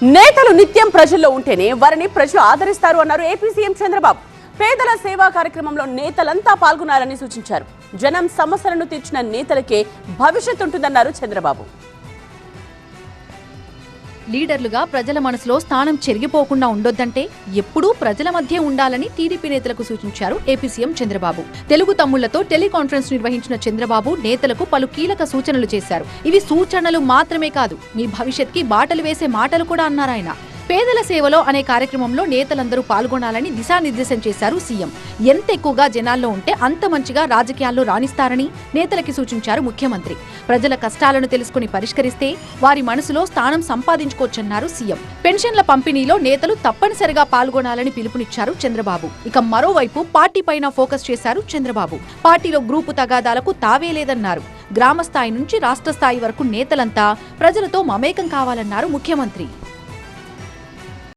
నేతలు నిత్యం ప్రజల్లో ఉంటేనే వారిని ప్రజలు ఆదరిస్తారు అన్నారు ఏపీ సీఎం చంద్రబాబు. పేదల సేవా కార్యక్రమంలో నేతలంతా పాల్గొనాలని సూచించారు. జనం సమస్యలను తీర్చిన నేతలకే భవిష్యత్తు ఉంటుందన్నారు చంద్రబాబు. లీడర్లుగా ప్రజల మనసులో స్థానం చెరిగిపోకుండా ఉండొద్దంటే ఎప్పుడూ ప్రజల మధ్య ఉండాలని టీడీపీ నేతలకు సూచించారు ఏపీ సీఎం చంద్రబాబు. తెలుగు తమ్ముళ్లతో టెలికాన్ఫరెన్స్ నిర్వహించిన చంద్రబాబు నేతలకు పలు కీలక సూచనలు చేశారు. ఇవి సూచనలు మాత్రమే కాదు, మీ భవిష్యత్కి బాటలు వేసే మాటలు కూడా అన్నారాయన. పేదల సేవలో అనే కార్యక్రమంలో నేతలందరూ పాల్గొనాలని దిశానిర్దేశం చేశారు సీఎం. ఎంత ఎక్కువగా జనాల్లో ఉంటే అంత మంచిగా రాజకీయాల్లో రాణిస్తారని నేతలకి సూచించారు ముఖ్యమంత్రి. ప్రజల కష్టాలను తెలుసుకుని పరిష్కరిస్తే వారి మనసులో స్థానం సంపాదించుకోవచ్చన్నారు సీఎం. పెన్షన్ల పంపిణీలో నేతలు తప్పనిసరిగా పాల్గొనాలని పిలుపునిచ్చారు చంద్రబాబు. ఇక మరోవైపు పార్టీ పైన ఫోకస్ చేశారు చంద్రబాబు. పార్టీలో గ్రూపు తగాదాలకు తావే లేదన్నారు. గ్రామ స్థాయి నుంచి రాష్ట్ర స్థాయి వరకు నేతలంతా ప్రజలతో మమేకం కావాలన్నారు ముఖ్యమంత్రి.